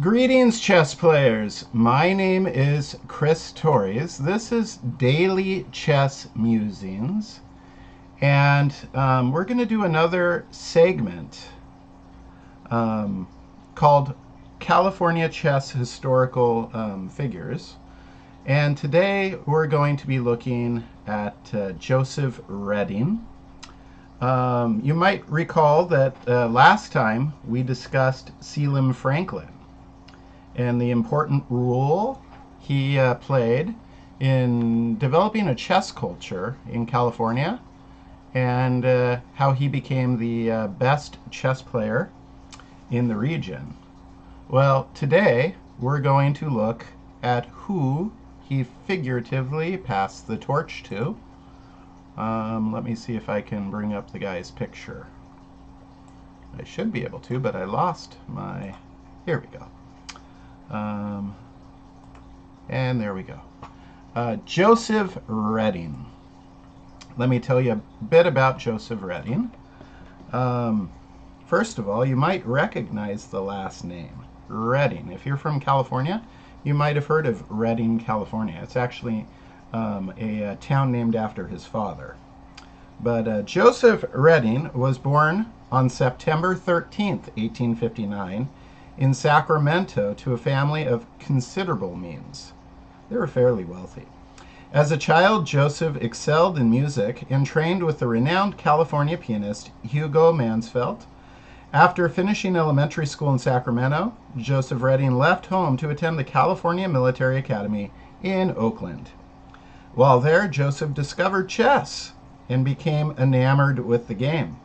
Greetings, chess players. My name is Chris Torres. This is Daily Chess Musings, and we're going to do another segment called California Chess Historical Figures. And today we're going to be looking at Joseph Redding. You might recall that last time we discussed Selim Franklin and the important role he played in developing a chess culture in California, and how he became the best chess player in the region. Well, today we're going to look at who he figuratively passed the torch to. Let me see if I can bring up the guy's picture. I should be able to, but I lost my... Here we go. And there we go. Joseph Redding. Let me tell you a bit about Joseph Redding. First of all, you might recognize the last name, Redding. If you're from California, you might have heard of Redding, California. It's actually a town named after his father. But Joseph Redding was born on September 13th, 1859, in Sacramento to a family of considerable means. They were fairly wealthy. As a child, Joseph excelled in music and trained with the renowned California pianist Hugo Mansfeldt. After finishing elementary school in Sacramento, Joseph Redding left home to attend the California Military Academy in Oakland. While there, Joseph discovered chess and became enamored with the game.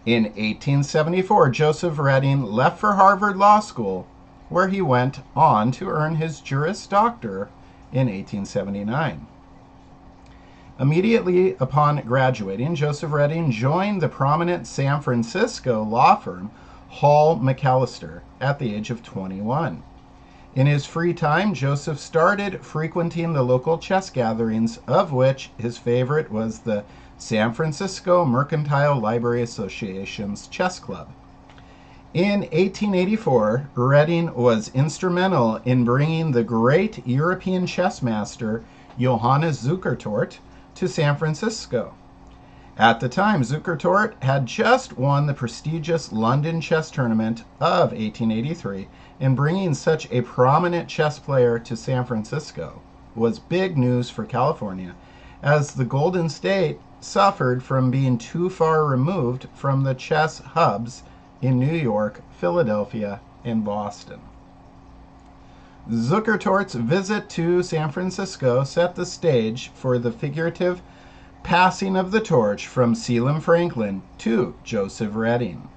In 1874, Joseph Redding left for Harvard Law School, where he went on to earn his Juris Doctor in 1879. Immediately upon graduating, Joseph Redding joined the prominent San Francisco law firm Hall McAllister at the age of 21. In his free time, Joseph started frequenting the local chess gatherings, of which his favorite was the San Francisco Mercantile Library Association's chess club. In 1884, Redding was instrumental in bringing the great European chess master Johannes Zukertort to San Francisco. At the time, Zukertort had just won the prestigious London chess tournament of 1883, and bringing such a prominent chess player to San Francisco was big news for California, as the Golden State suffered from being too far removed from the chess hubs in New York, Philadelphia, and Boston. Zukertort's visit to San Francisco set the stage for the figurative passing of the torch from Selim Franklin to Joseph Redding.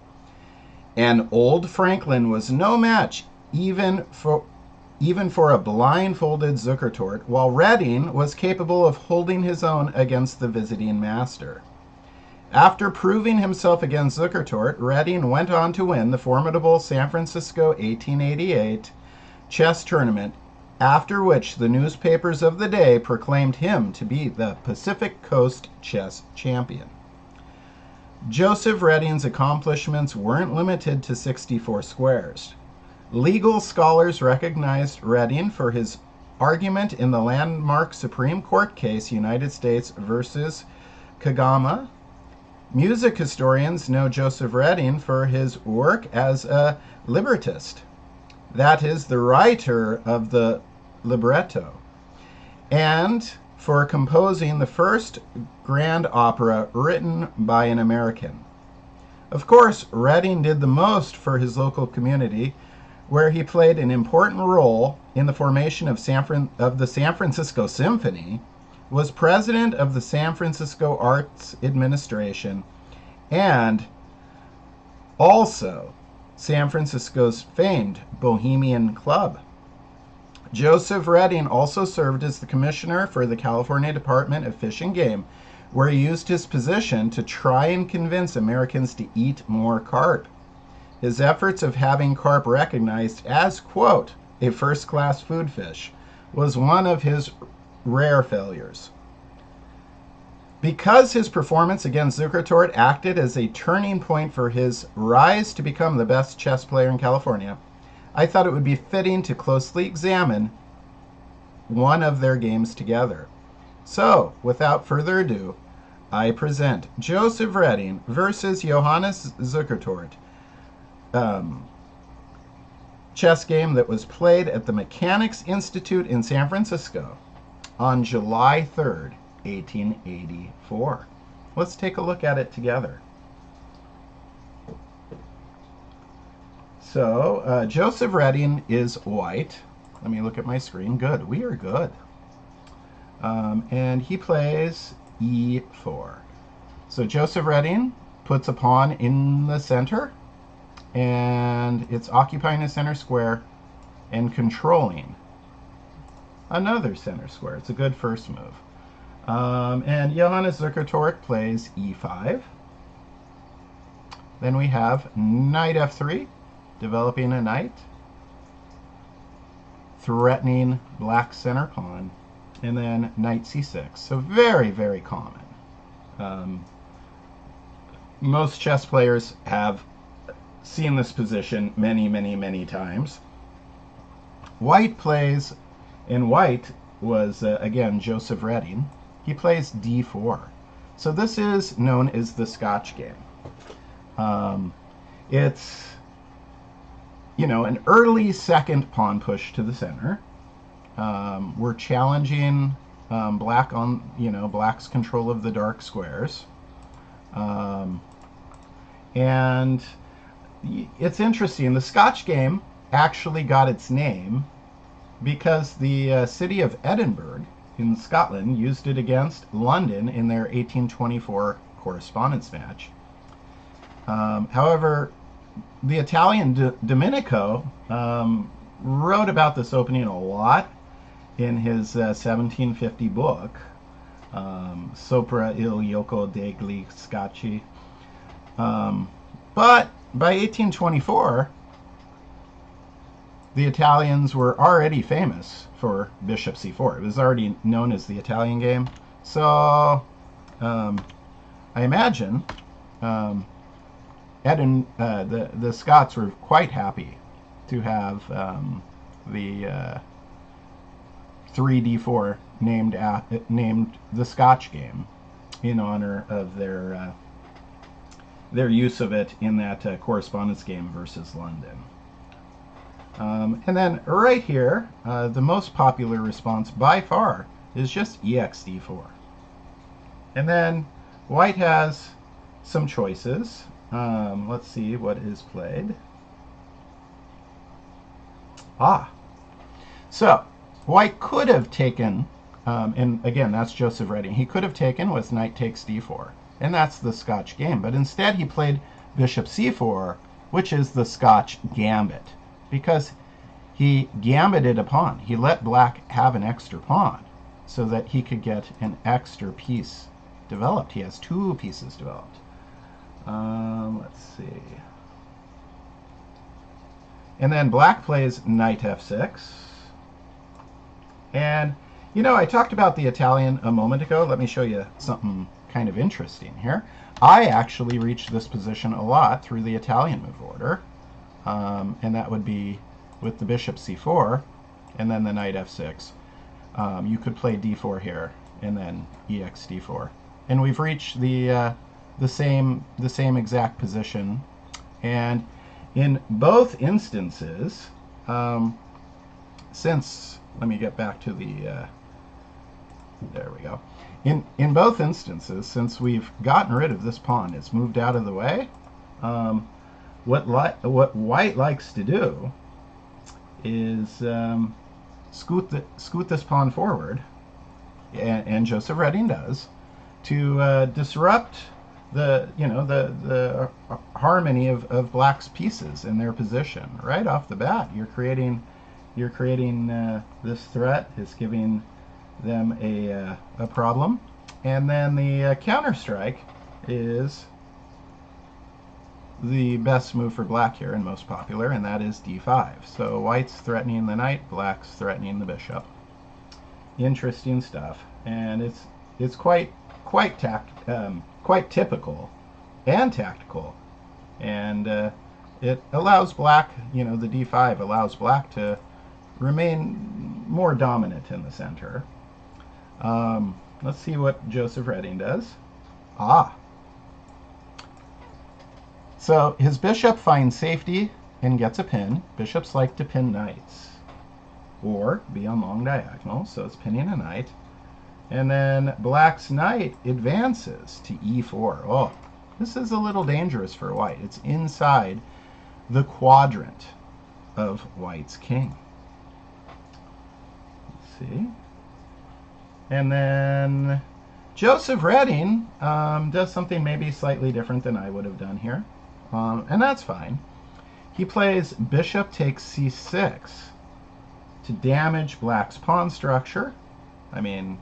And old Franklin was no match even for a blindfolded Zukertort, while Redding was capable of holding his own against the visiting master. After proving himself against Zukertort, Redding went on to win the formidable San Francisco 1888 chess tournament, after which the newspapers of the day proclaimed him to be the Pacific Coast chess champion. Joseph Redding's accomplishments weren't limited to 64 squares. Legal scholars recognized Redding for his argument in the landmark Supreme Court case United States versus Kagama. Music historians know Joseph Redding for his work as a librettist, that is, the writer of the libretto, and for composing the first grand opera written by an American. Of course, Redding did the most for his local community, where he played an important role in the formation of the San Francisco Symphony, was president of the San Francisco Arts Administration, and also San Francisco's famed Bohemian Club. Joseph Redding also served as the commissioner for the California Department of Fish and Game, where he used his position to try and convince Americans to eat more carp. His efforts of having carp recognized as, quote, a first-class food fish was one of his rare failures. Because his performance against Zukertort acted as a turning point for his rise to become the best chess player in California, I thought it would be fitting to closely examine one of their games together. So, without further ado, I present Joseph Redding versus Johannes Zukertort, chess game that was played at the Mechanics Institute in San Francisco on July 3rd, 1884. Let's take a look at it together. So, Joseph Redding is white. Let me look at my screen. Good. We are good. And he plays e4. So Joseph Redding puts a pawn in the center, and it's occupying a center square and controlling another center square. It's a good first move. And Johannes Zukertort plays e5. Then we have knight f3, developing a knight, threatening black's center pawn, and then knight c6. So very, very common. Most chess players have seen this position many, many, many times. White plays, and white was, again, Joseph Redding. He plays d4. So this is known as the Scotch game. It's, you know, an early second pawn push to the center. We're challenging black on, black's control of the dark squares. And it's interesting. The Scotch game actually got its name because the city of Edinburgh in Scotland used it against London in their 1824 correspondence match. However, the Italian Domenico wrote about this opening a lot in his 1750 book, Sopra il gioco degli Scacchi. But by 1824, the Italians were already famous for bishop c4. It was already known as the Italian game. So I imagine the Scots were quite happy to have the 3d4 named the Scotch game in honor of their use of it in that correspondence game versus London. And then right here, the most popular response by far is just exd4. And then white has some choices. Let's see what is played. So white could have taken, and again, that's Joseph Redding. He could have taken with knight takes d4, and that's the Scotch game. But instead, he played bishop c4, which is the Scotch gambit, because he gambited a pawn. He let black have an extra pawn so that he could get an extra piece developed. He has two pieces developed. Let's see. And then black plays knight f6. And, I talked about the Italian a moment ago. Let me show you something kind of interesting here. I actually reached this position a lot through the Italian move order. And that would be with the bishop c4 and then the knight f6. You could play d4 here and then exd4. And we've reached the same exact position. And in both instances, let me get back to the, there we go. In both instances, since we've gotten rid of this pawn, it's moved out of the way, what white likes to do is scoot this pawn forward, and Joseph Redding does, to disrupt the harmony of black's pieces in their position right off the bat. You're creating this threat. It's giving them a problem, and then the counter strike is the best move for black here and most popular, and that is d5. So white's threatening the knight, black's threatening the bishop. Interesting stuff, and it's quite typical and tactical, and it allows black, the d5 allows black to remain more dominant in the center. Let's see what Joseph Redding does. So his bishop finds safety and gets a pin. Bishops like to pin knights or be on long diagonal, so it's pinning a knight. And then black's knight advances to e4. Oh, this is a little dangerous for white. It's inside the quadrant of white's king. Let's see. And then Joseph Redding does something maybe slightly different than I would have done here. And that's fine. He plays bishop takes c6 to damage black's pawn structure. I mean,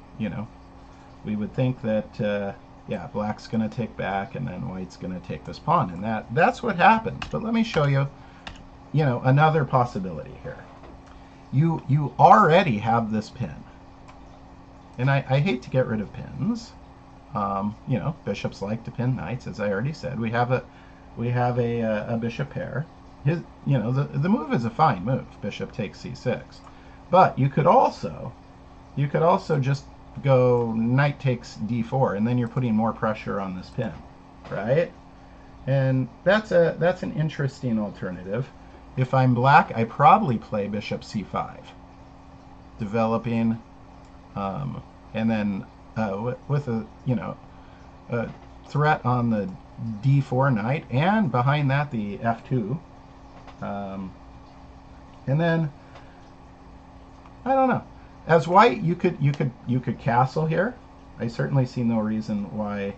we would think that, yeah, black's going to take back and then white's going to take this pawn. And that's what happens. But let me show you, another possibility here. You already have this pin. And I hate to get rid of pins. Bishops like to pin knights, as I already said. We have a bishop pair. The move is a fine move. Bishop takes c6. But you could also just go knight takes d4, and then you're putting more pressure on this pin, right? And that's an interesting alternative. If I'm black, I probably play bishop c5, developing, and then with a threat on the d4 knight, and behind that the f2, and then I don't know. As white, you could castle here. I certainly see no reason why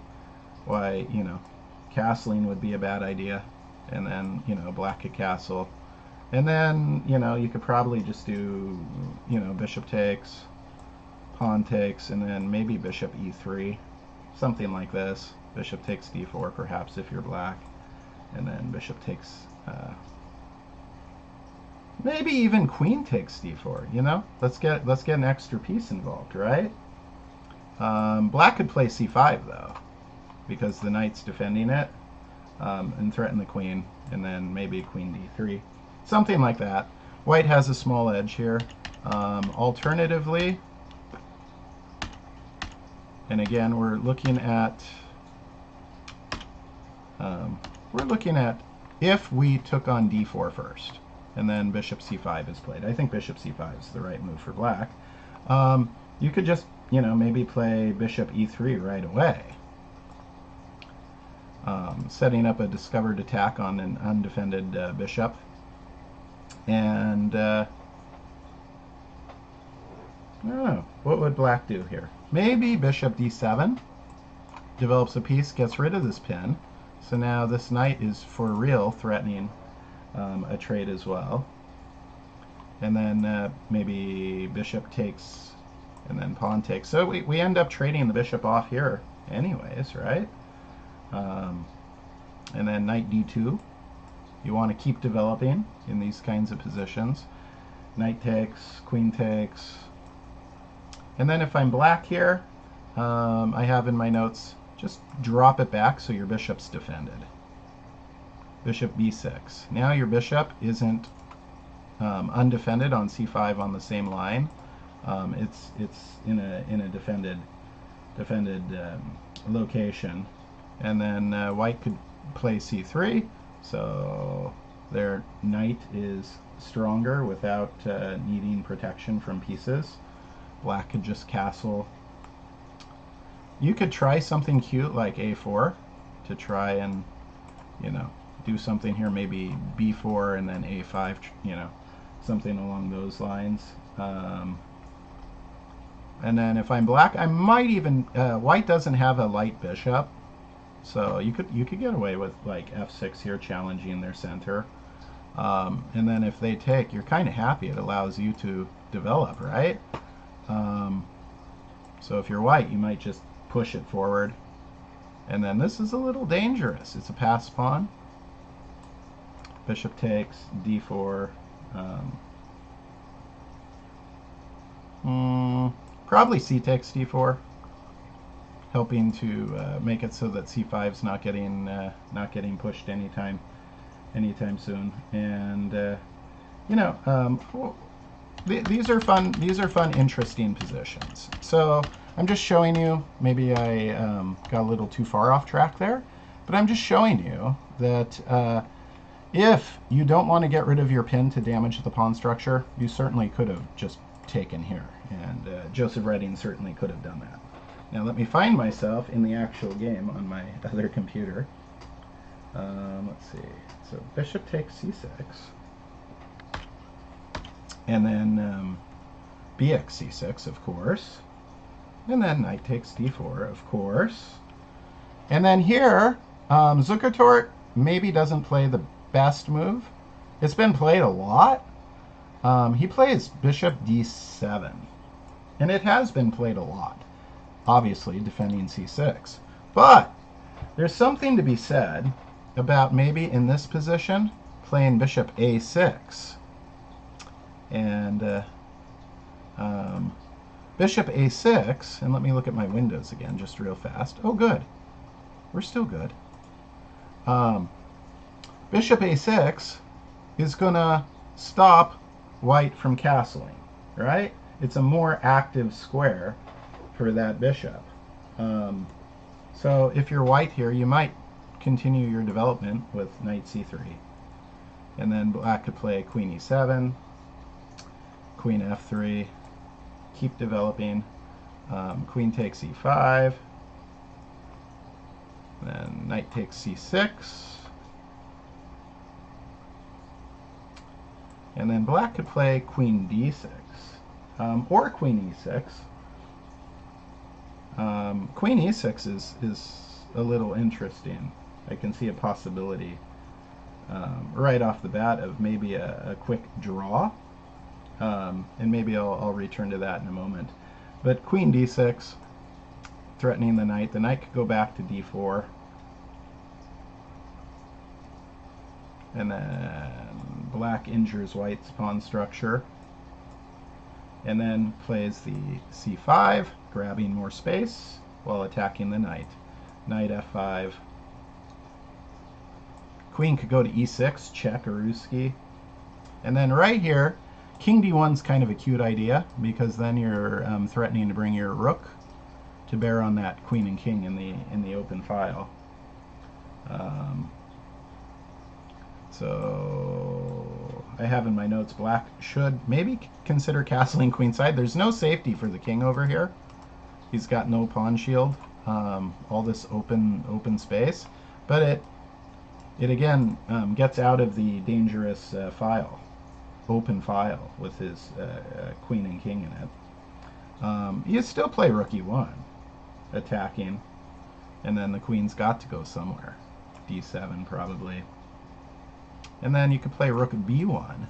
castling would be a bad idea. And then black could castle, and then you could probably just do bishop takes, pawn takes, and then maybe bishop e3, something like this. Bishop takes d4 perhaps if you're black, and then bishop takes. Maybe even queen takes d4, Let's get an extra piece involved, right? Black could play c5, though, because the knight's defending it, and threaten the queen, and then maybe queen d3. Something like that. White has a small edge here. Alternatively, and again, we're looking at if we took on d4 first, and then bishop c5 is played. I think bishop c5 is the right move for black. You could just, maybe play bishop e3 right away, setting up a discovered attack on an undefended bishop. And I don't know, what would black do here? Maybe bishop d7, develops a piece, gets rid of this pin. So now this knight is for real threatening a trade as well. And then maybe bishop takes and then pawn takes. So we end up trading the bishop off here anyways, right? And then knight d2. You want to keep developing in these kinds of positions. Knight takes, queen takes. And then if I'm black here, I have in my notes, just drop it back so your bishop's defended. Bishop b6. Now your bishop isn't undefended on c5 on the same line. It's in a defended location. And then white could play c3, so their knight is stronger without needing protection from pieces. Black could just castle. You could try something cute like a4 to try and do something here, maybe b4 and then a5, something along those lines. And then if I'm black, I might even white doesn't have a light bishop, so you could get away with like f6 here, challenging their center. And then if they take, you're kind of happy. It allows you to develop, right? So if you're white, you might just push it forward. And then this is a little dangerous. It's a pass pawn. Bishop takes, d4. Probably c takes d4, helping to make it so that c5 is not getting pushed anytime anytime soon. And you know, these are fun. These are fun, interesting positions. So I'm just showing you. Maybe I got a little too far off track there, but I'm just showing you that if you don't want to get rid of your pin to damage the pawn structure, you certainly could have just taken here, and Joseph Redding certainly could have done that. Now let me find myself in the actual game on my other computer. Let's see. So bishop takes c6. And then bx c6, of course. And then knight takes d4, of course. And then here, Zukertort maybe doesn't play the best move. It's been played a lot. He plays bishop d7. And it has been played a lot. Obviously, defending c6. But there's something to be said about maybe in this position playing bishop a6. And bishop a6, and let me look at my windows again just real fast. Oh, good. We're still good. Bishop a6 is going to stop white from castling, right? It's a more active square for that bishop. So if you're white here, you might continue your development with knight c3. And then black could play queen e7, queen f3, keep developing, queen takes e5, then knight takes c6, and then black could play queen d6, or queen e6. Queen e6 is a little interesting. I can see a possibility right off the bat of maybe a quick draw. And maybe I'll return to that in a moment. But queen d6, threatening the knight. The knight could go back to d4. And then black injures white's pawn structure. And then plays the c5, grabbing more space while attacking the knight. Knight f5. Queen could go to e6, check Uruski. And then right here, king d1's kind of a cute idea, because then you're threatening to bring your rook to bear on that queen and king in the open file. So I have in my notes black should maybe consider castling queenside. There's no safety for the king over here. He's got no pawn shield, all this open space, but it again gets out of the dangerous open file with his queen and king in it. You still play rook e1, attacking, and then the queen's got to go somewhere. d7 probably. And then you could play rook b1,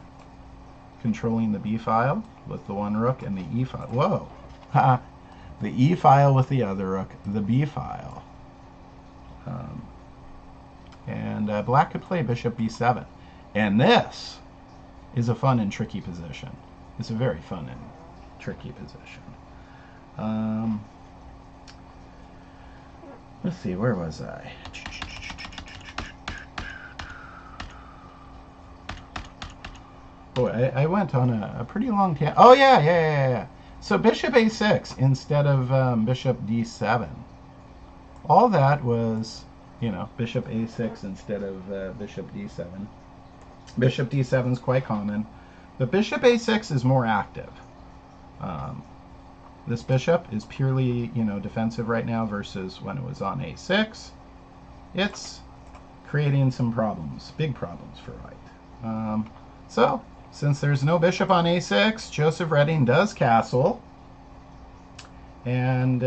controlling the b file with the one rook, and the e file. Whoa! The e file with the other rook, the b file. And black could play bishop b7. And this is a fun and tricky position. It's a very fun and tricky position. Let's see, where was I? Oh, I went on a pretty long tangent. Oh, yeah. So bishop a6 instead of bishop d7. All that was, you know, bishop a6 instead of bishop d7. Bishop d7 is quite common, but bishop a6 is more active. This bishop is purely, you know, defensive right now versus when it was on a6. It's creating some problems, big problems for white. So, since there's no bishop on a6, Joseph Redding does castle. And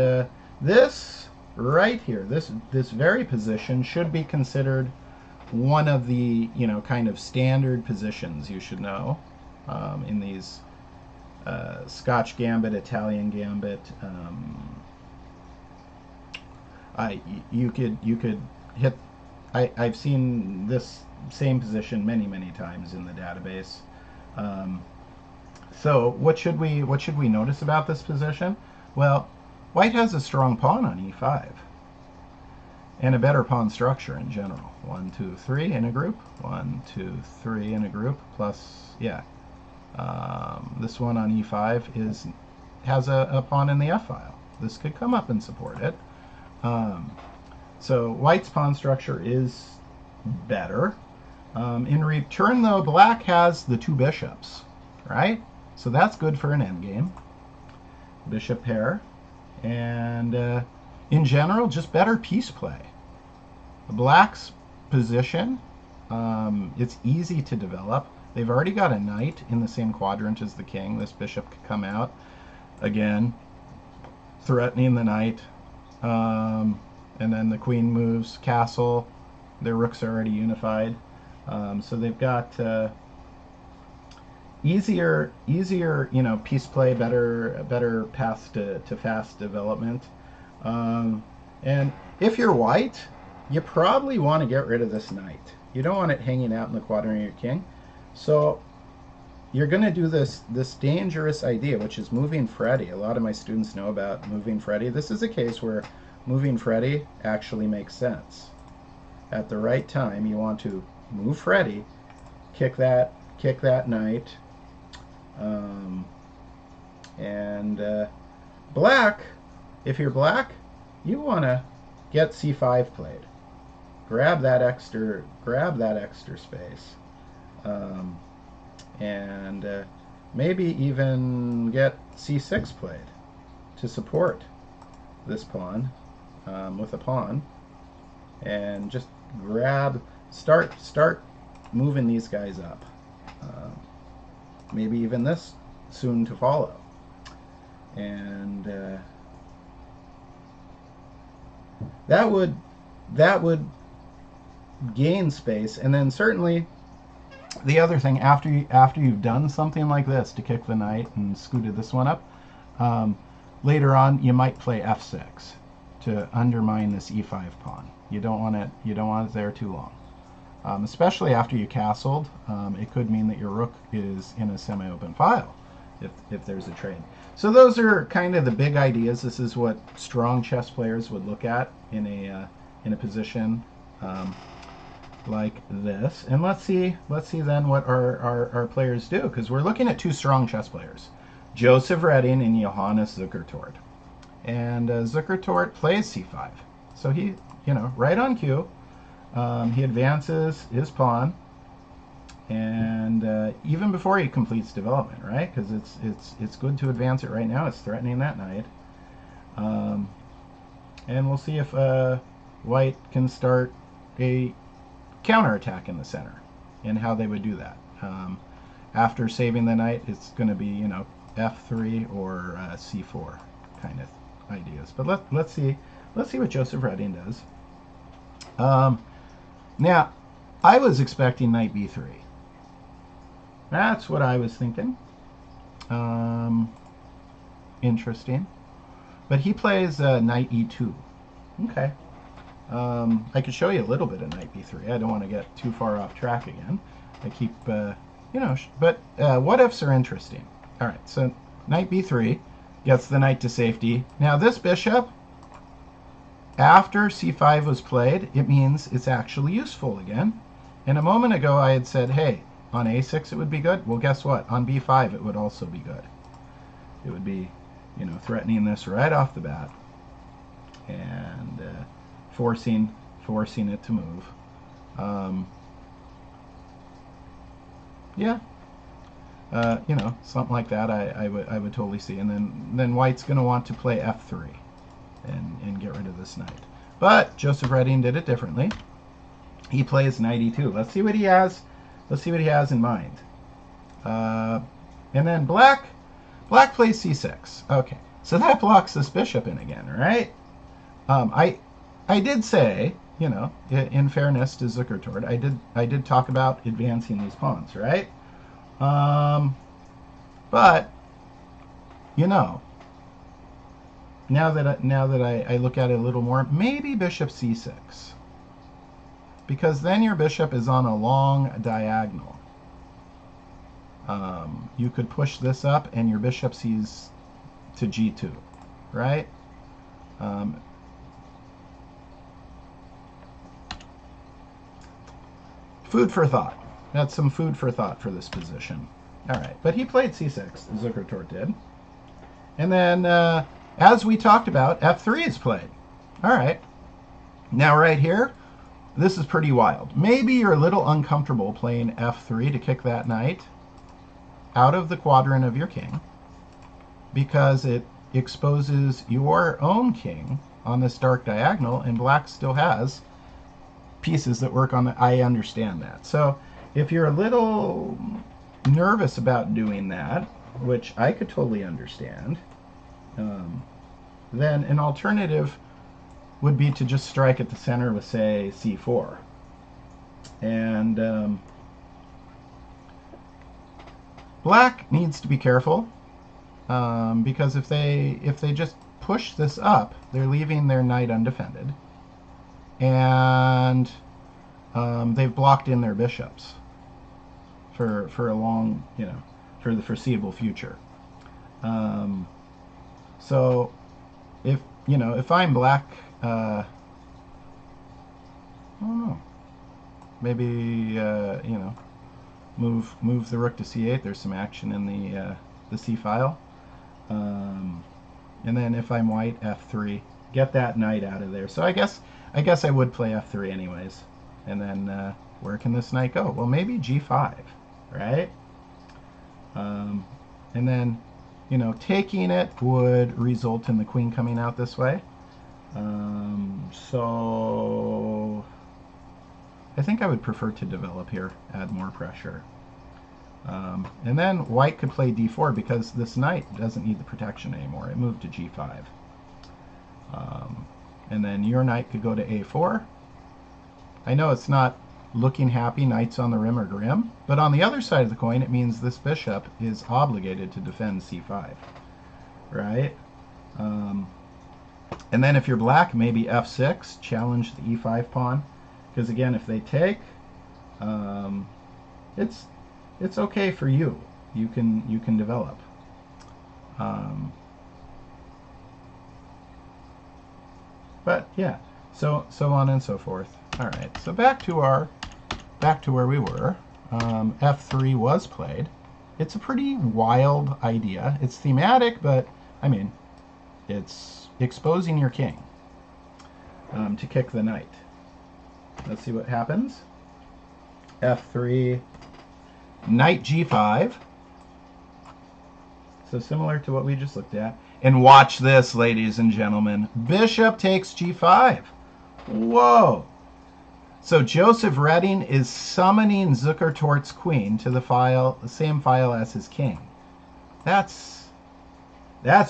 this right here, this very position should be considered one of the, you know, kind of standard positions you should know in these Scotch Gambit, Italian Gambit. You could hit. I've seen this same position many times in the database. So what should we notice about this position? Well, white has a strong pawn on e5, and a better pawn structure in general. 1, 2, 3 in a group. 1, 2, 3 in a group. Plus, yeah, this one on e5 has a pawn in the f file. This could come up and support it. So white's pawn structure is better. In return, though, black has the 2 bishops, right? So that's good for an endgame. Bishop pair. And in general, just better piece play. Black's position, it's easy to develop. They've already got a knight in the same quadrant as the king. This bishop could come out, again, threatening the knight. And then the queen moves, castle. Their rooks are already unified. So they've got easier, piece play, better path to fast development. And if you're white, you probably want to get rid of this knight. You don't want it hanging out in the quadrant of your king. So you're going to do this dangerous idea, which is moving Freddy. A lot of my students know about moving Freddy. This is a case where moving Freddy actually makes sense. At the right time, you want to move Freddy, kick that knight, and black. If you're black, you want to get c5 played. Grab that extra space, and maybe even get c6 played to support this pawn with a pawn, and just start moving these guys up. Maybe even this soon to follow, and that would gain space. And then certainly the other thing, after you've done something like this to kick the knight and scooted this one up, later on you might play f6 to undermine this e5 pawn. You don't want it there too long, especially after you castled. It could mean that your rook is in a semi-open file if there's a trade. So those are kind of the big ideas. This is what strong chess players would look at in a position like this. And let's see then what our players do, because we're looking at 2 strong chess players, Joseph Redding and Johannes Zukertort. And Zukertort plays c5, so he, right on cue, he advances his pawn, and even before he completes development, right? Because it's good to advance it right now. It's threatening that knight, and we'll see if white can start a counterattack in the center, and how they would do that. After saving the knight, it's going to be f3 or c4 kind of ideas. But let's see what Joseph Redding does. Now, I was expecting knight b3. That's what I was thinking. Interesting. But he plays knight e2. Okay. I could show you a little bit of knight b3. I don't want to get too far off track again. I keep, but what ifs are interesting. All right, so knight b3 gets the knight to safety. Now this bishop, after c5 was played, it means it's actually useful again. And a moment ago I had said, hey, on a6 it would be good. Well, guess what? On b5 it would also be good. It would be, threatening this right off the bat, and forcing it to move. Yeah. Something like that I would totally see. And then white's going to want to play f3 and get rid of this knight. But Joseph Redding did it differently. He plays knight e2. Let's see what he has. Let's see what he has in mind. And then black plays c6. Okay, so that blocks this bishop in again, right? I did say, in fairness to Zukertort, I did talk about advancing these pawns, right? But now that I look at it a little more, maybe bishop c6, because then your bishop is on a long diagonal. You could push this up, and your bishop sees to g2, right? food for thought. That's some food for thought for this position. All right, but he played c6, Zukertort did. And then, as we talked about, f3 is played. All right. Now right here, this is pretty wild. Maybe you're a little uncomfortable playing f3 to kick that knight out of the quadrant of your king, because it exposes your own king on this dark diagonal, and black still has pieces that work on the... I understand that. So if you're a little nervous about doing that, which I could totally understand, then an alternative would be to just strike at the center with, say, c4. And black needs to be careful, because if they just push this up, they're leaving their knight undefended, and they've blocked in their bishops for a long, for the foreseeable future. So if I'm black, I don't know, maybe move the rook to c8. There's some action in the c file. And then if I'm white, f3, get that knight out of there. So I guess I would play f3 anyways. And then where can this knight go? Well, maybe g5, right? And then taking it would result in the queen coming out this way. So I think I would prefer to develop here, add more pressure. And then white could play d4 because this knight doesn't need the protection anymore. It moved to g5. And then your knight could go to a4. I know it's not looking happy, knights on the rim are grim, but on the other side of the coin it means this bishop is obligated to defend c5, right? And then if you're black, maybe f6, challenge the e5 pawn, because again, if they take, it's okay for you. You can develop. But yeah, so on and so forth. All right, so back to where we were. F3 was played. It's a pretty wild idea. It's thematic, but I mean, it's exposing your king to kick the knight. Let's see what happens. F3, knight g5. So similar to what we just looked at. And watch this, ladies and gentlemen. Bishop takes g5. Whoa. So Joseph Redding is summoning Zukertort's queen to the same file as his king. That's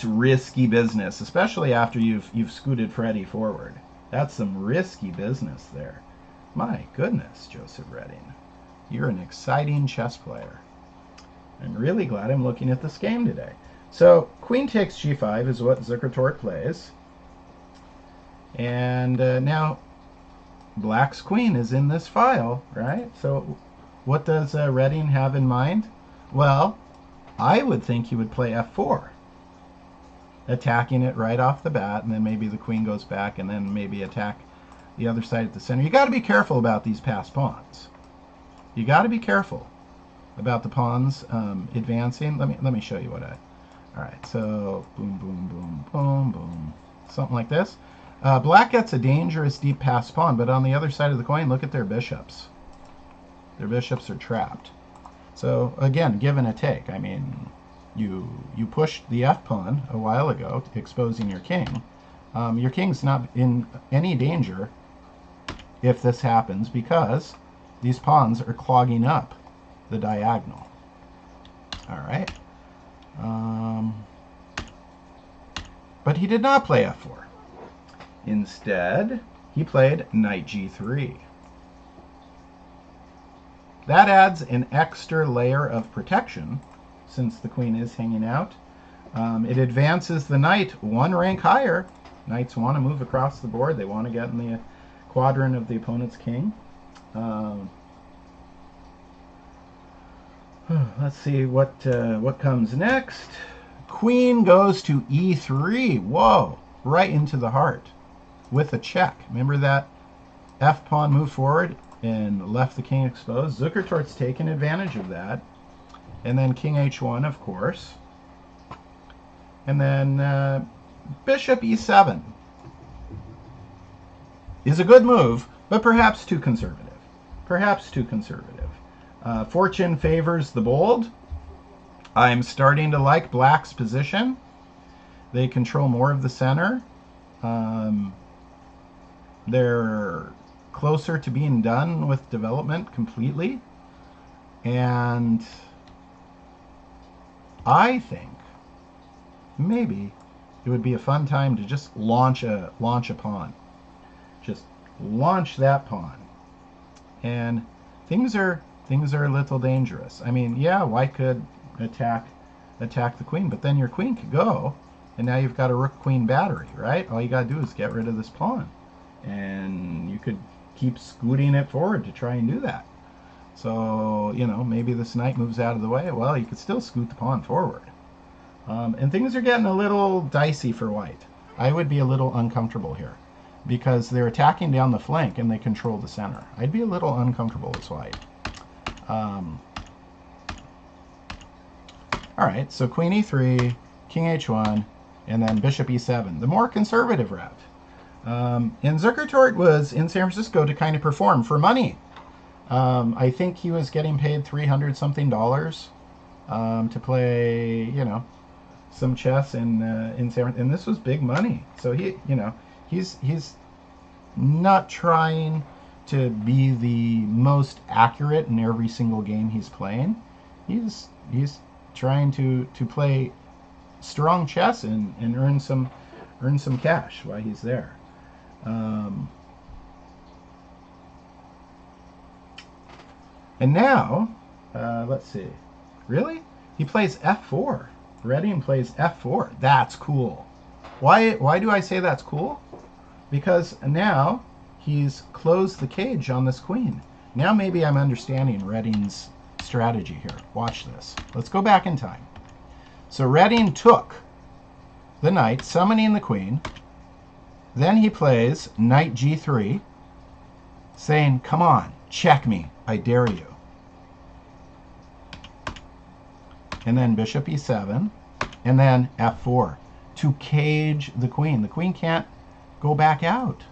risky business, especially after you've scooted Freddy forward. That's some risky business there. My goodness, Joseph Redding. You're an exciting chess player. I'm really glad I'm looking at this game today. So queen takes g5 is what Zukertort plays. And now black's queen is in this file, right? So what does Redding have in mind? Well, I would think he would play f4, attacking it right off the bat, and then maybe the queen goes back, and then maybe attack the other side at the center. You got to be careful about these passed pawns. You got to be careful about the pawns advancing. Let me show you what I... All right, so boom, boom, boom, boom, boom, something like this. Black gets a dangerous deep passed pawn, but on the other side of the coin, look at their bishops. Their bishops are trapped. So again, give and a take. I mean, you pushed the f pawn a while ago, exposing your king. Your king's not in any danger if this happens, because these pawns are clogging up the diagonal. All right. But he did not play f4. Instead, he played knight g3. That adds an extra layer of protection, since the queen is hanging out. It advances the knight one rank higher. Knights want to move across the board. They want to get in the quadrant of the opponent's king. Let's see what comes next. Queen goes to e3. Whoa, right into the heart with a check. Remember that f pawn move forward? and left the king exposed. Zukertort's taken advantage of that. And then king h1, of course. And then bishop e7 is a good move, but perhaps too conservative. Perhaps too conservative. Fortune favors the bold. I'm starting to like black's position. They control more of the center. They're closer to being done with development completely. And I think maybe it would be a fun time to just launch a pawn. Just launch that pawn. And things are a little dangerous. I mean, yeah, white could attack the queen, but then your queen could go, and now you've got a rook-queen battery, right? All you got to do is get rid of this pawn, and you could keep scooting it forward to try and do that. So, you know, maybe this knight moves out of the way. Well, you could still scoot the pawn forward. And things are getting a little dicey for white. I would be a little uncomfortable here because they're attacking down the flank and they control the center. I'd be a little uncomfortable as white. All right, so queen e3, king h1, and then bishop e7, the more conservative route. And Zukertort was in San Francisco to kind of perform for money. I think he was getting paid $300-something to play, you know, some chess in San Francisco, and this was big money. So he, you know, he's not trying to be the most accurate in every single game he's playing. He's trying to play strong chess and earn some cash while he's there. And now, let's see. Really? He plays f4. Redding plays f4. That's cool. Why do I say that's cool? Because now he's closed the cage on this queen. Now maybe I'm understanding Redding's strategy here. Watch this. Let's go back in time. So Redding took the knight, summoning the queen. Then he plays knight g3, saying, come on, check me, I dare you. And then bishop e7, and then f4 to cage the queen. The queen can't go back out.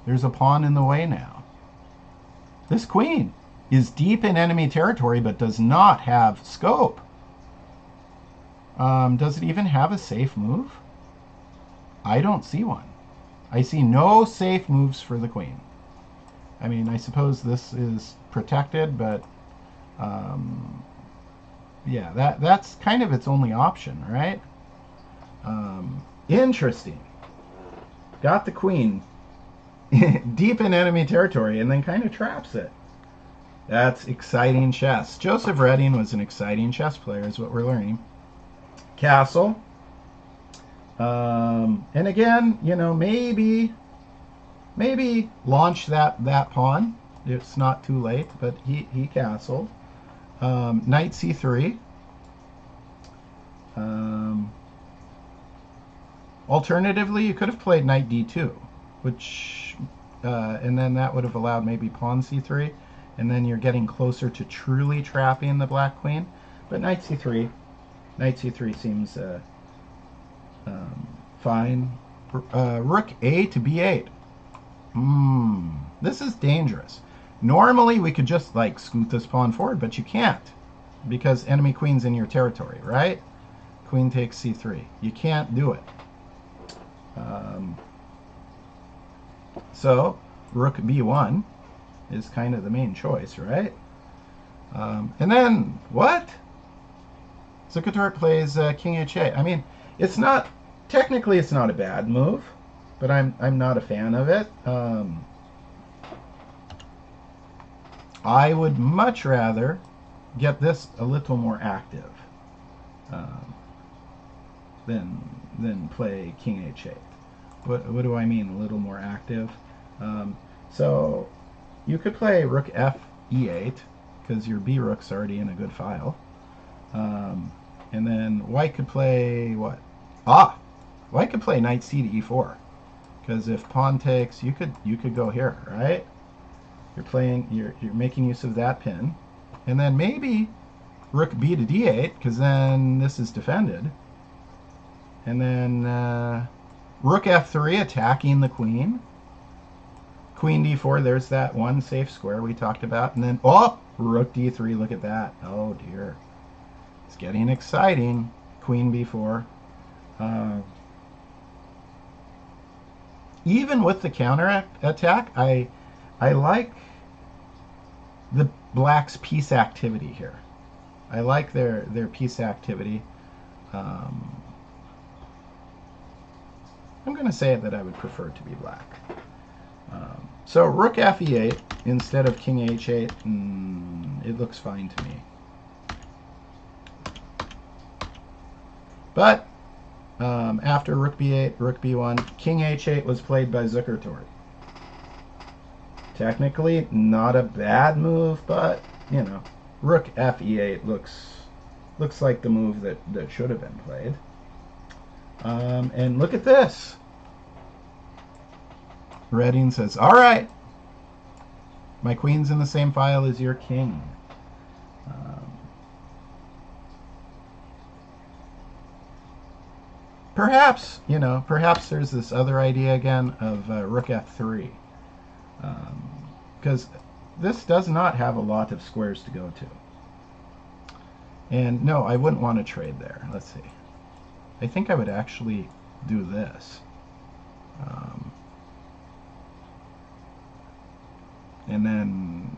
There's a pawn in the way now. This queen is deep in enemy territory but does not have scope. Does it even have a safe move? I don't see one. I see no safe moves for the queen. I mean, I suppose this is protected, but yeah, that's kind of its only option, right? Interesting. Got the queen deep in enemy territory and then kind of traps it. That's exciting chess. Joseph Redding was an exciting chess player, is what we're learning. Castle. And again, you know, maybe launch that pawn. It's not too late, but he castled. Knight c3. Alternatively, you could have played knight d2, which and then that would have allowed maybe pawn c3, and then you're getting closer to truly trapping the black queen. But knight c3 seems fine. Rook a to b8. This is dangerous. Normally we could just like scoot this pawn forward, but you can't because enemy queen's in your territory, right? Queen takes c3. You can't do it. So rook b1 is kind of the main choice, right? And then what? Zukertort plays king h8. I mean, it's not technically it's not a bad move, but I'm not a fan of it. I would much rather get this a little more active than play king h8. What do I mean a little more active? So you could play rook f e8 because your b rook's already in a good file. And then white could play what? White could play knight c to e4 because if pawn takes, you could go here, right? you're making use of that pin, and then maybe rook b to d8, because then this is defended, and then rook f3 attacking the queen. Queen d4, there's that one safe square we talked about, and then rook d3. Look at that. Oh dear, it's getting exciting. Queen b4. Even with the counter attack, I like the black's piece activity here. I like their piece activity. I'm going to say that I would prefer it to be black. So rook fe8 instead of king h8, it looks fine to me. But after rook b8, rook b1, king h8 was played by Zukertort. Technically, not a bad move, but, you know, rook fe8 looks like the move that should have been played. And look at this. Redding says, all right, my queen's in the same file as your king. Perhaps, you know, perhaps there's this other idea again of rook f3. Because this does not have a lot of squares to go to. And no, I wouldn't want to trade there. Let's see. I think I would actually do this. And then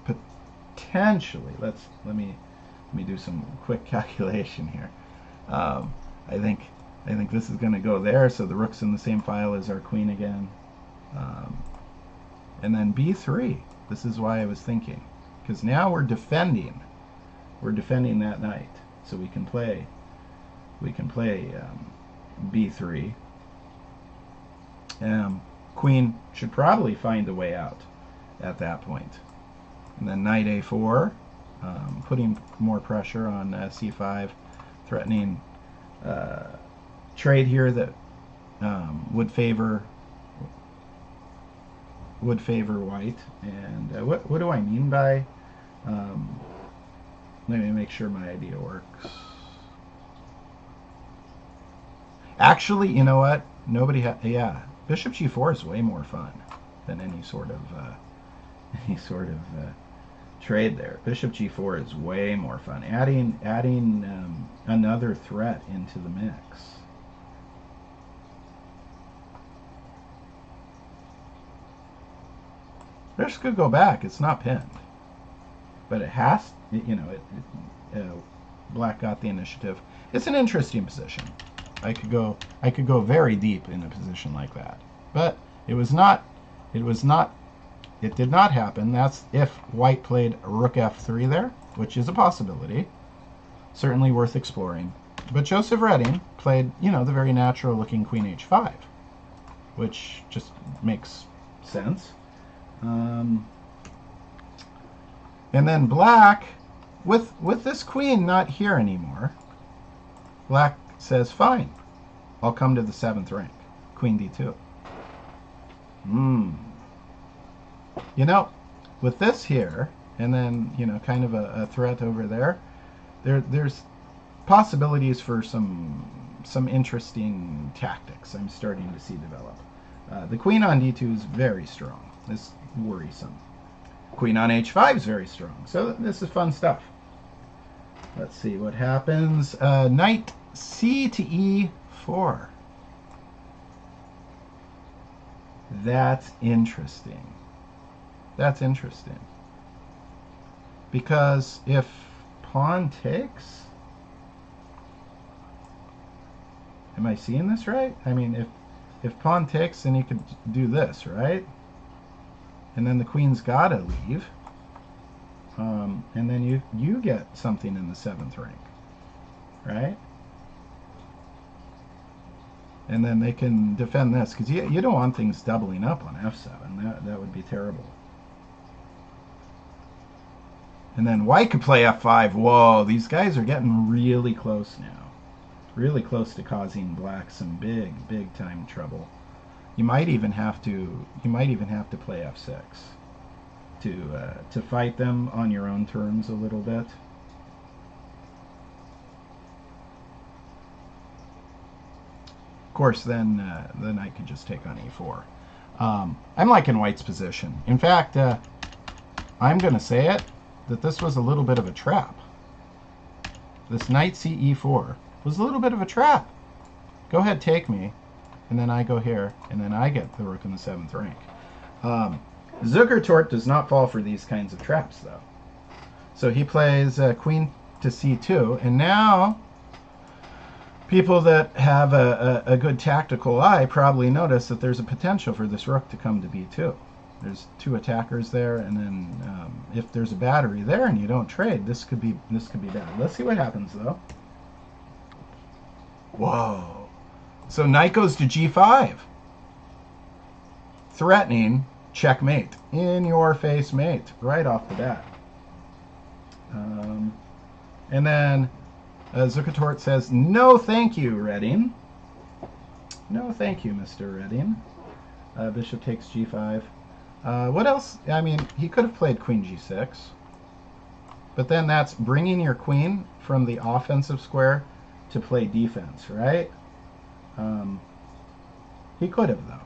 potentially, let me do some quick calculation here. I think this is going to go there, so the rook's in the same file as our queen again. And then b3. This is why I was thinking, because now we're defending that knight, so we can play b3. Queen should probably find a way out at that point. And then knight a4, putting more pressure on c5, threatening trade here that would favor white. And what do I mean by let me make sure my idea works. Actually, you know what? Bishop g4 is way more fun than any sort of trade there. Bishop g4 is way more fun. Adding another threat into the mix. This could go back. It's not pinned, but it has. You know, black got the initiative. It's an interesting position. I could go very deep in a position like that, but it was not. It did not happen. That's if white played rook f3 there, which is a possibility. Certainly worth exploring. But Joseph Redding played, you know, the very natural looking queen h5, which just makes sense. And then black, with this queen not here anymore, black says, fine, I'll come to the 7th rank. Queen d2. You know, with this here, and then, you know, kind of a threat over there, there's possibilities for some interesting tactics I'm starting to see develop. The queen on d2 is very strong. This is worrisome. Queen on h5 is very strong. So this is fun stuff. Let's see what happens. Knight c to e4. That's interesting. That's interesting. Because if pawn takes... Am I seeing this right? I mean, if pawn takes, then you could do this, right? And then the queen's got to leave. And then you get something in the 7th rank, right? And then they can defend this, because you don't want things doubling up on f7. That would be terrible. And then white could play f5. Whoa, these guys are getting really close now. Really close to causing black some big time trouble. You might even have to play f6 to fight them on your own terms a little bit. Of course, then the knight could just take on e4. I'm liking White's position. In fact, I'm going to say it, that this was a little bit of a trap. This knight ce4 was a little bit of a trap. Go ahead, take me, and then I go here, and then I get the rook in the 7th rank. Zukertort does not fall for these kinds of traps, though. So he plays queen to c2, and now people that have a good tactical eye probably notice that there's a potential for this rook to come to b2. There's 2 attackers there, and then if there's a battery there and you don't trade, this could be bad. Let's see what happens, though. Whoa! So knight goes to g5, threatening checkmate, in your face mate, right off the bat. And then Zukertort says, "No, thank you, Redding. No, thank you, Mr. Redding." Bishop takes g5. What else? I mean, he could have played queen g6, but then that's bringing your queen from the offensive square to play defense, right? He could have, though.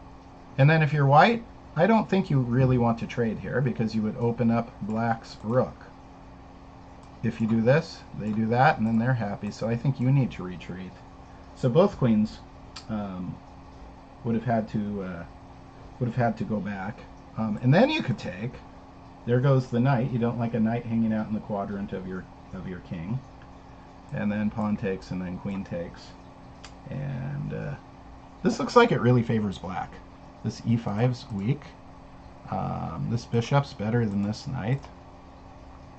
And then if you're white, I don't think you really want to trade here because you would open up black's rook. If you do this, they do that, and then they're happy. So I think you need to retreat. So both queens would have had to go back, and then you could take. There goes the knight. You don't like a knight hanging out in the quadrant of your king. And then pawn takes, and then queen takes, and this looks like it really favors black. This e5's weak. This bishop's better than this knight.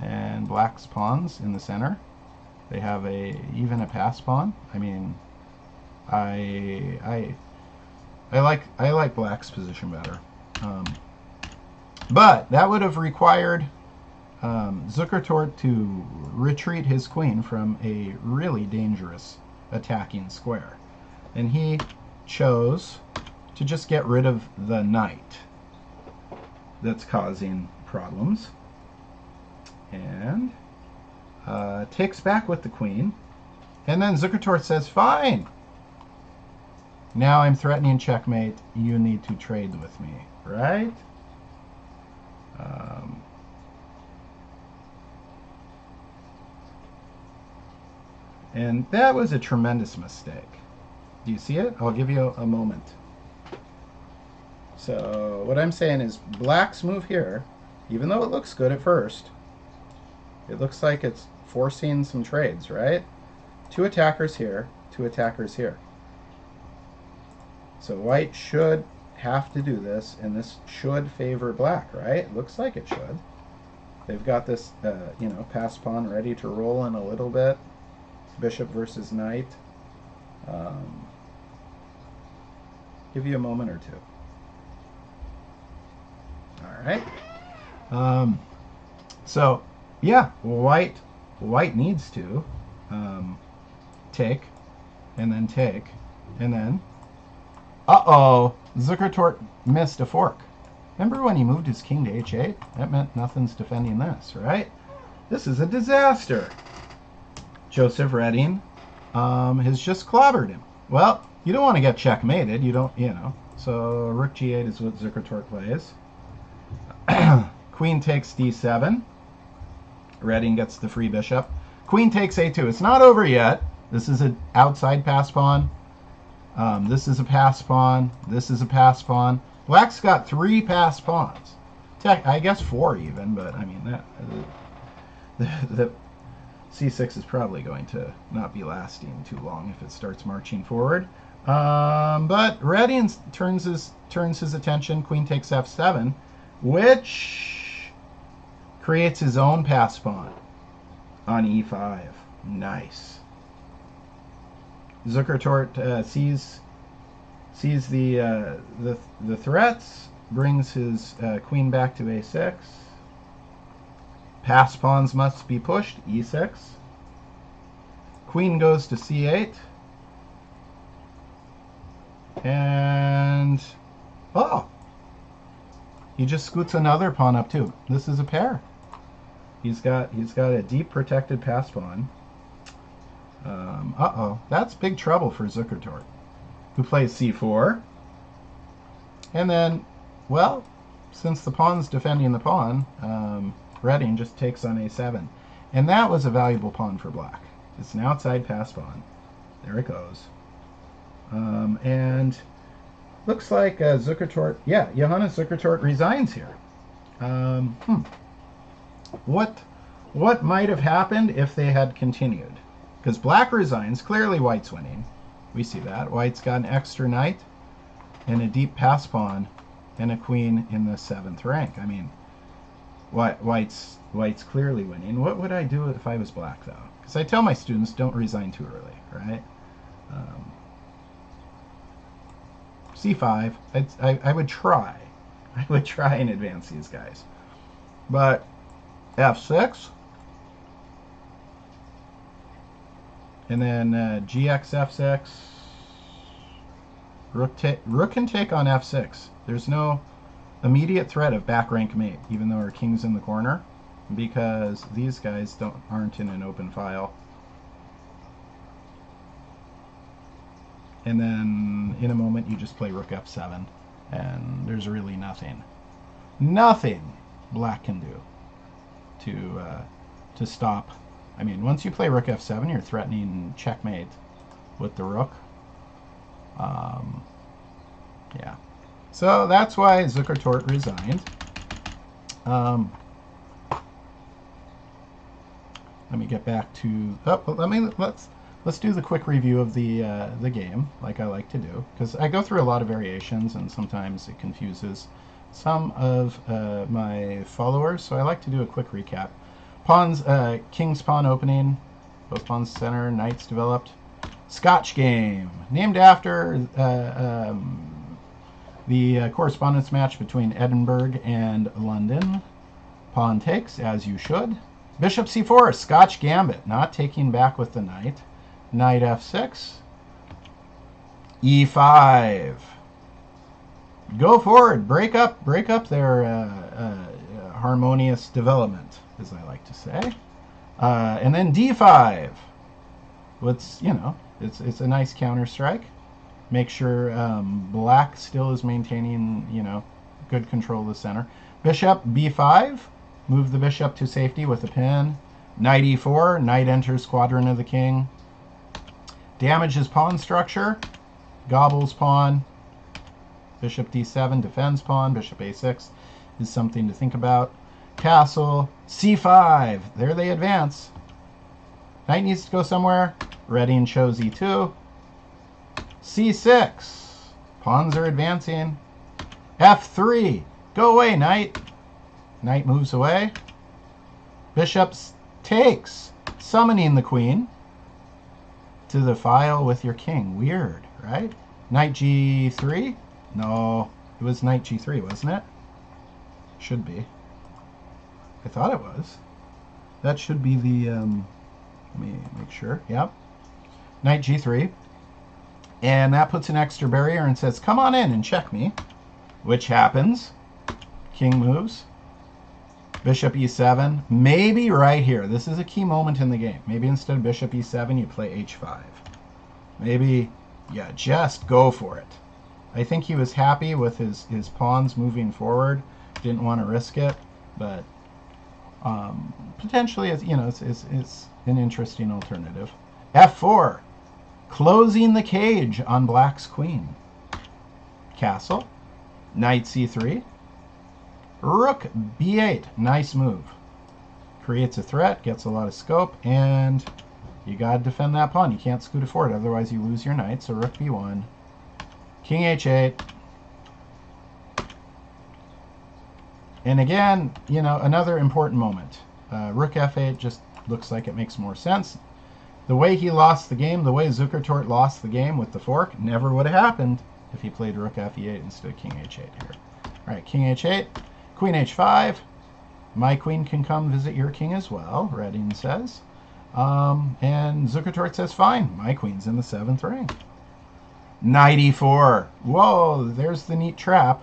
And black's pawns in the center. They have even a pass pawn. I mean, I like black's position better. But that would have required Zukertort to retreat his queen from a really dangerous attacking square. And he chose to just get rid of the knight that's causing problems. And takes back with the queen. And then Zukertort says, "Fine. Now I'm threatening checkmate. You need to trade with me." Right? And that was a tremendous mistake. Do you see it? I'll give you a moment. So what I'm saying is black's move here, even though it looks good at first, it looks like it's forcing some trades, right? 2 attackers here, 2 attackers here. So white should have to do this, and this should favor black, right? It looks like it should. They've got this, pass pawn ready to roll in a little bit. Bishop versus knight. Give you a moment or two. All right. So, yeah, white needs to take, and then Zukertort missed a fork. Remember when he moved his king to h8? That meant nothing's defending this, right? This is a disaster. Joseph Redding has just clobbered him. Well, you don't want to get checkmated. You don't, So rook g8 is what Zukertort plays. Queen takes d7. Redding gets the free bishop. Queen takes a2. It's not over yet. This is an outside pass pawn. This is a pass pawn. This is a pass pawn. Black's got 3 pass pawns. I guess 4 even, but I mean the c6 is probably going to not be lasting too long if it starts marching forward. But Redding turns his attention. Queen takes f7, which creates his own pass pawn on e5. Nice. Zukertort sees the threats, brings his queen back to a6. Pass pawns must be pushed, e6. Queen goes to c8. And, he just scoots another pawn up too. This is a pair. He's got a deep protected pass pawn. Uh-oh, that's big trouble for Zukertort, who plays c4. And then, well, since the pawn's defending the pawn, Reading just takes on a7. And that was a valuable pawn for black. It's an outside pass pawn. There it goes. And looks like Zukertort, yeah, Johannes Zukertort resigns here. What might have happened if they had continued? Because black resigns, clearly white's winning. We see that. White's got an extra knight and a deep pass pawn and a queen in the 7th rank. I mean, white's clearly winning. What would I do if I was black, though? Because I tell my students, don't resign too early, right? c5. I would try. I would try and advance these guys. But f6. And then gx f6. Rook can take on f6. There's no immediate threat of back rank mate, even though our king's in the corner, because these guys aren't in an open file. And then in a moment you just play rook f7, and there's really nothing black can do to stop. I mean, once you play rook f7, you're threatening checkmate with the rook. Yeah. So that's why Zukertort resigned. Let me get back to. Let's do the quick review of the game, like I like to do, because I go through a lot of variations, and sometimes it confuses some of my followers. So I like to do a quick recap. Pawns, king's pawn opening, both pawns center, knights developed. Scotch game, named after the correspondence match between Edinburgh and London. Pawn takes, as you should. Bishop c4, Scotch gambit, not taking back with the knight. Knight f6. e5. Go forward, break up their harmonious development, as I like to say. And then d5. What's, it's a nice counter strike. Make sure black still is maintaining, good control of the center. Bishop b5. Move the bishop to safety with a pin. Knight e4. Knight enters quadrant of the king. Damages pawn structure. Gobbles pawn. Bishop d7 defends pawn. Bishop a6 is something to think about. Castle c5. There they advance. Knight needs to go somewhere. Reading chose e2. c6. Pawns are advancing. f3. Go away, knight. Knight moves away. Bishop takes, summoning the queen to the file with your king. Weird, right? Knight g3? No, it was knight g3, wasn't it? Should be. I thought it was. That should be the, let me make sure. Yep. Knight g3. And that puts an extra barrier and says, come on in and check me. Which happens. King moves. Bishop e7. Maybe right here. This is a key moment in the game. Maybe instead of bishop e7, you play h5. Maybe, yeah, just go for it. I think he was happy with his pawns moving forward. Didn't want to risk it. But potentially, it's an interesting alternative. f4. Closing the cage on black's queen. Castle. Knight c3. Rook b8. Nice move. Creates a threat, gets a lot of scope, and you got to defend that pawn. You can't scoot it forward, otherwise you lose your knight. So rook b1. King h8. And again, another important moment. Rook f8 just looks like it makes more sense. The way he lost the game, the way Zukertort lost the game with the fork, never would have happened if he played rook f8 instead of king h8 here. All right, king h8, queen h5. My queen can come visit your king as well, Reading says. And Zukertort says, fine, my queen's in the 7th rank. Knight e4. Whoa, there's the neat trap.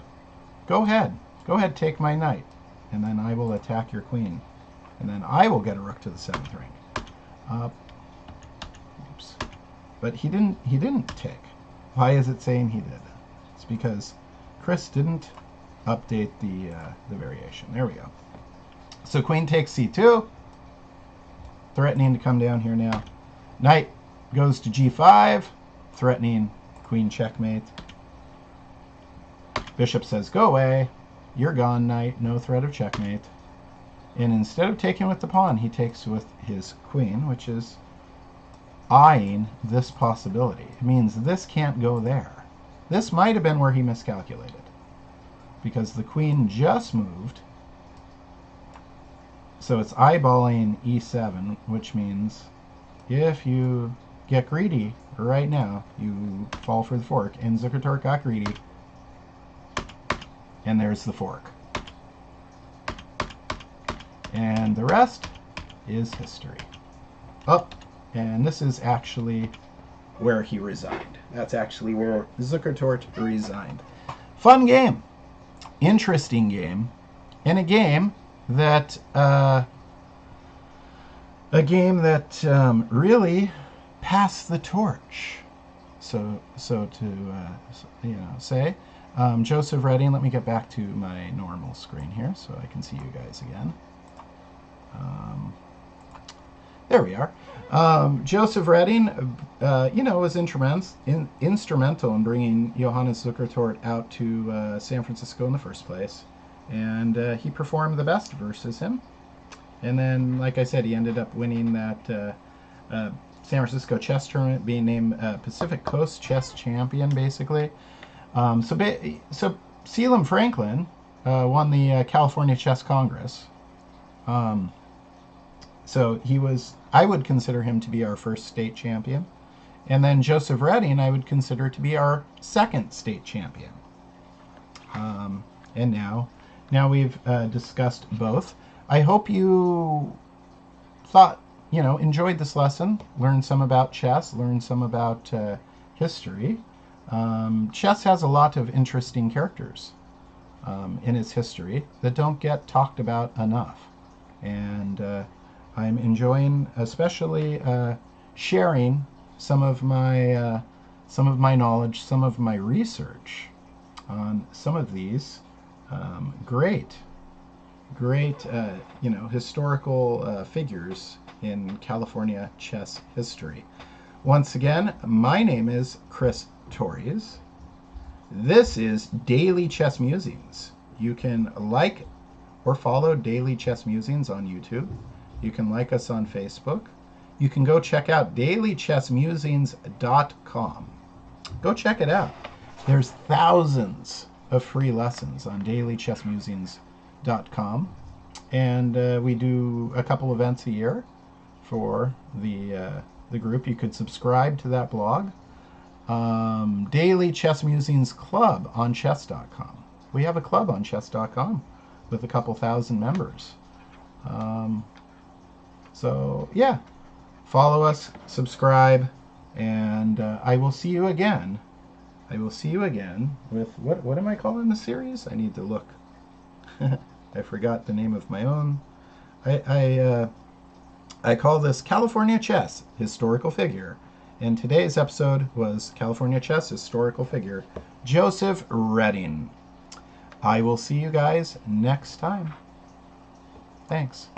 Go ahead. Go ahead, take my knight, and then I will attack your queen, and then I will get a rook to the 7th rank. Oops. But he didn't take. Why is it saying he did? It's because Chris didn't update the variation. There we go. So queen takes c2, threatening to come down here now. Knight goes to g5, threatening queen checkmate. Bishop says, go away. You're gone, knight. No threat of checkmate. And instead of taking with the pawn, he takes with his queen, which is eyeing this possibility. It means this can't go there. This might have been where he miscalculated, because the queen just moved. So it's eyeballing e7, which means if you get greedy right now, you fall for the fork. And Zukertort got greedy. And there's the fork. And the rest is history. Oh, and this is actually where he resigned. That's actually where Zukertort resigned. Fun game. Interesting game. And a game that really passed the torch. So to say. Joseph Redding, let me get back to my normal screen here so I can see you guys again. There we are. Joseph Redding, was instrumental in bringing Johannes Zukertort out to San Francisco in the first place. And he performed the best versus him. And then, like I said, he ended up winning that San Francisco chess tournament, being named Pacific Coast Chess Champion, basically. So Selim Franklin won the California Chess Congress. So I would consider him to be our first state champion. And then Joseph Redding, I would consider to be our second state champion. And now we've discussed both. I hope you enjoyed this lesson, learned some about chess, learned some about history. Chess has a lot of interesting characters in its history that don't get talked about enough. And I'm enjoying especially sharing some of my knowledge, some of my research on some of these great historical figures in California chess history. Once again, my name is Chris Torres. This is Daily Chess Musings. You can like or follow Daily Chess Musings on YouTube. You can like us on Facebook. You can go check out dailychessmusings.com. Go check it out. There's thousands of free lessons on dailychessmusings.com. And we do a couple events a year for the group. You could subscribe to that blog. Daily Chess Musings Club on chess.com. We have a club on chess.com with a couple thousand members. So yeah, follow us, subscribe, and I will see you again. I will see you again with what am I calling the series? I need to look. I forgot the name of my own. I call this California Chess Historical Figure. And today's episode was California Chess Historical Figure, Joseph Redding. I will see you guys next time. Thanks.